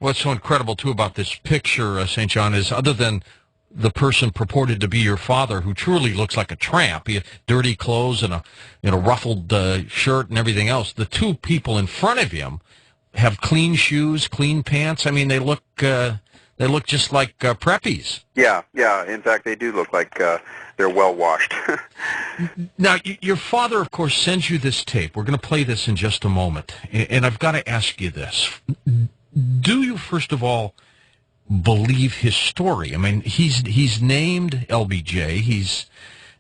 What's so incredible, too, about this picture, St. John, is other than the person purported to be your father, who truly looks like a tramp, he had dirty clothes and a ruffled shirt and everything else, the two people in front of him have clean shoes, clean pants. I mean, they look just like preppies. Yeah. In fact, they do look like they're well washed. Now, your father, of course, sends you this tape. We're going to play this in just a moment, and I've got to ask you this. Do you, first of all, believe his story? I mean, he's named LBJ. He's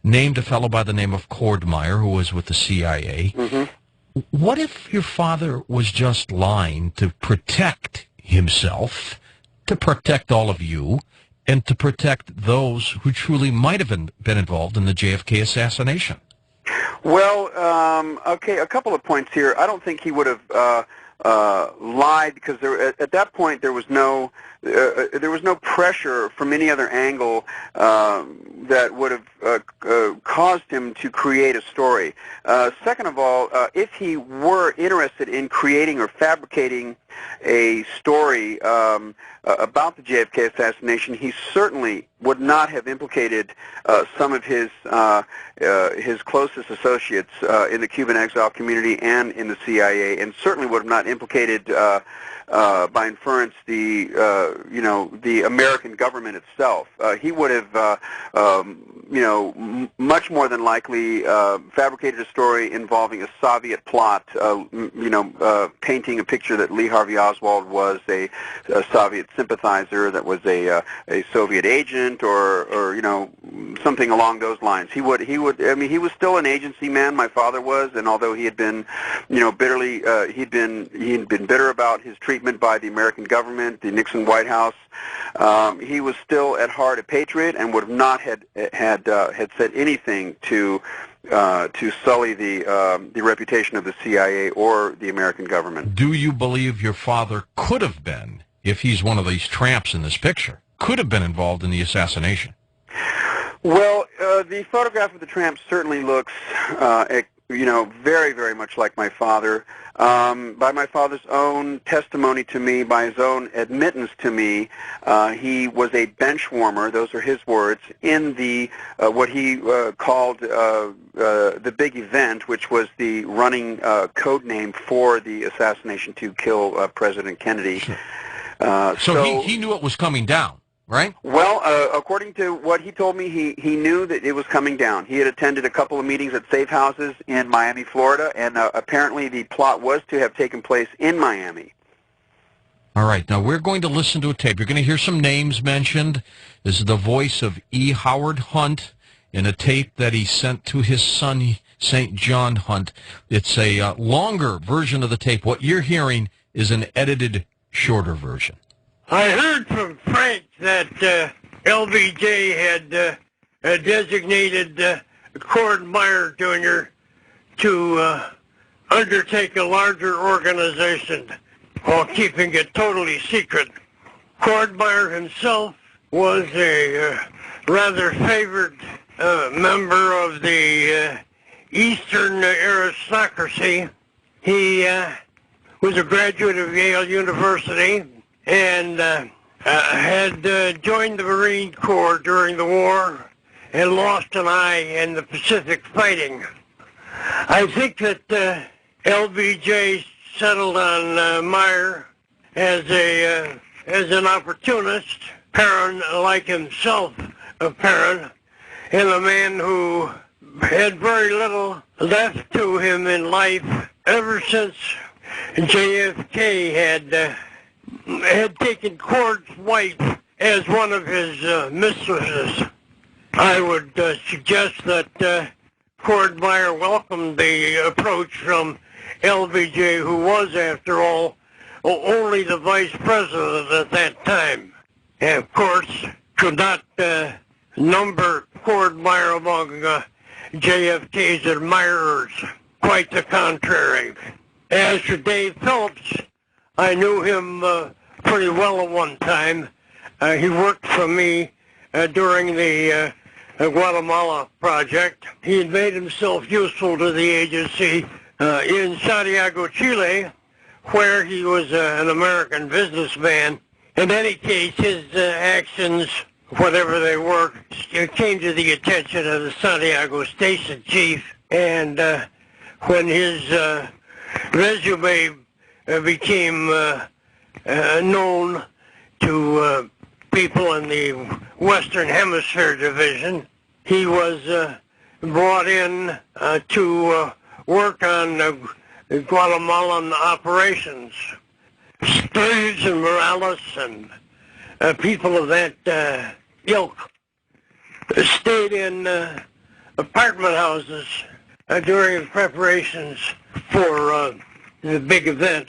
named a fellow by the name of Cordmeyer, who was with the CIA. Mm-hmm. What if your father was just lying to protect himself, to protect all of you, and to protect those who truly might have been involved in the JFK assassination? Well, okay, a couple of points here. I don't think he would have lied, because at that point there was no pressure from any other angle that would have caused him to create a story. Second of all, if he were interested in creating or fabricating a story about the JFK assassination, he certainly would not have implicated some of his closest associates in the Cuban exile community and in the CIA, and certainly would have not implicated by inference the American government itself. He would have much more than likely fabricated a story involving a Soviet plot, painting a picture that Lee Harvey Oswald was a Soviet sympathizer, that was a Soviet agent, or something along those lines. He would. I mean, he was still an agency man. My father was, and although he had been, bitterly, he'd been bitter about his treatment by the American government, the Nixon White House, he was still at heart a patriot, and would have not had said anything to sully the reputation of the CIA or the American government. Do you believe your father could have been, if he's one of these tramps in this picture, could have been involved in the assassination? Well, the photograph of the tramp certainly looks, very, very much like my father. By my father's own testimony to me, by his own admittance to me, he was a bench warmer, those are his words, in the what he called the big event, which was the running code name for the assassination to kill President Kennedy. So he knew it was coming down, right? Well, according to what he told me, he knew that it was coming down. He had attended a couple of meetings at safe houses in Miami, Florida, and apparently the plot was to have taken place in Miami. All right, now we're going to listen to a tape. You're going to hear some names mentioned. This is the voice of E. Howard Hunt in a tape that he sent to his son, St. John Hunt. It's a longer version of the tape. What you're hearing is an edited, shorter version. I heard from Frank that LBJ had designated Cordmeyer Jr. to undertake a larger organization while keeping it totally secret. Cordmeyer himself was a rather favored member of the Eastern aristocracy. He was a graduate of Yale University and had joined the Marine Corps during the war and lost an eye in the Pacific fighting. I think that LBJ settled on Meyer as an opportunist, Perrin like himself, Perrin, and a man who had very little left to him in life ever since JFK had taken Cord's wife as one of his mistresses. I would suggest that Cordmeyer welcomed the approach from LBJ, who was, after all, only the vice president at that time, and of course could not number Cordmeyer among JFK's admirers. Quite the contrary. As for Dave Phillips, I knew him pretty well at one time. He worked for me during the Guatemala project. He had made himself useful to the agency in Santiago, Chile, where he was an American businessman. In any case, his actions, whatever they were, came to the attention of the Santiago station chief, and when his resume became known to people in the Western Hemisphere Division, he was brought in to work on Guatemalan operations. Sturridge and Morales and people of that ilk stayed in apartment houses during preparations for the big event.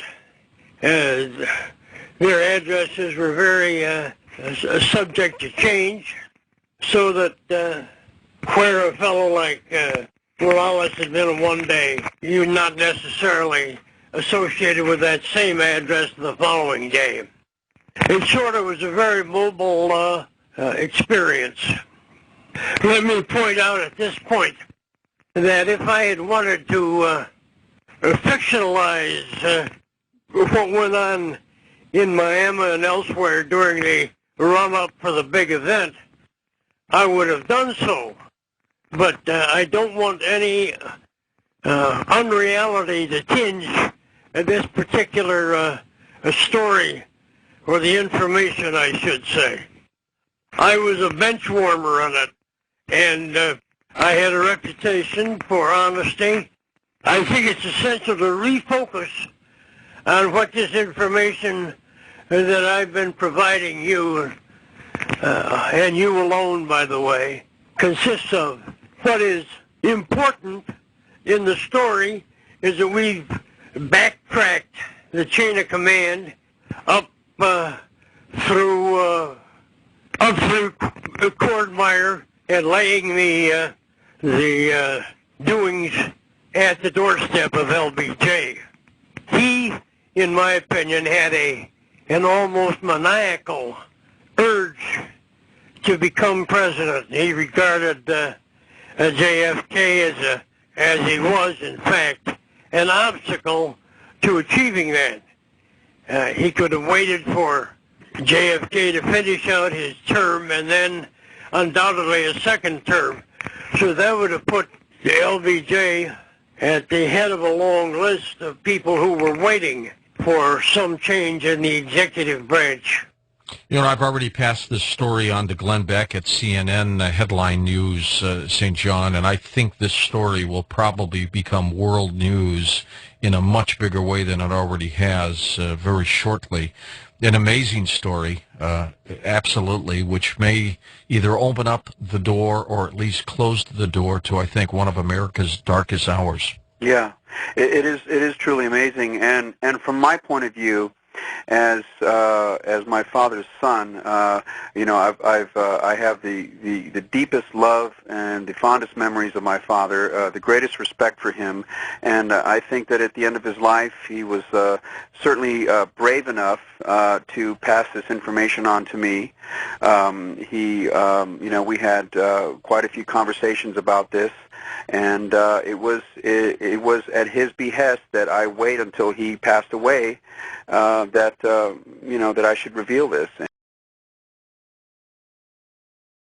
Their addresses were very subject to change, so that where a fellow like Morales had been one day, you're not necessarily associated with that same address the following day. In short, it was a very mobile experience. Let me point out at this point that if I had wanted to fictionalize what went on in Miami and elsewhere during the run-up for the big event, I would have done so. But I don't want any unreality to tinge this particular story, or the information, I should say. I was a bench warmer on it, and I had a reputation for honesty. I think it's essential to refocus on what this information that I've been providing you, and you alone, by the way, consists of. What is important in the story is that we've backtracked the chain of command up through Cordmeyer and laying the doings at the doorstep of LBJ. He, in my opinion, had an almost maniacal urge to become president. He regarded JFK as he was, in fact, an obstacle to achieving that. He could have waited for JFK to finish out his term and then undoubtedly a second term. So that would have put the LBJ at the head of a long list of people who were waiting for some change in the executive branch. You know, I've already passed this story on to Glenn Beck at CNN Headline News, St. John, and I think this story will probably become world news in a much bigger way than it already has very shortly. An amazing story, absolutely, which may either open up the door or at least close the door to, I think, one of America's darkest hours. Yeah, it is truly amazing, and from my point of view, as my father's son, you know, I have the deepest love and the fondest memories of my father, the greatest respect for him, and I think that at the end of his life, he was certainly brave enough to pass this information on to me. You know, we had quite a few conversations about this. And it was at his behest that I wait until he passed away that you know, that I should reveal this.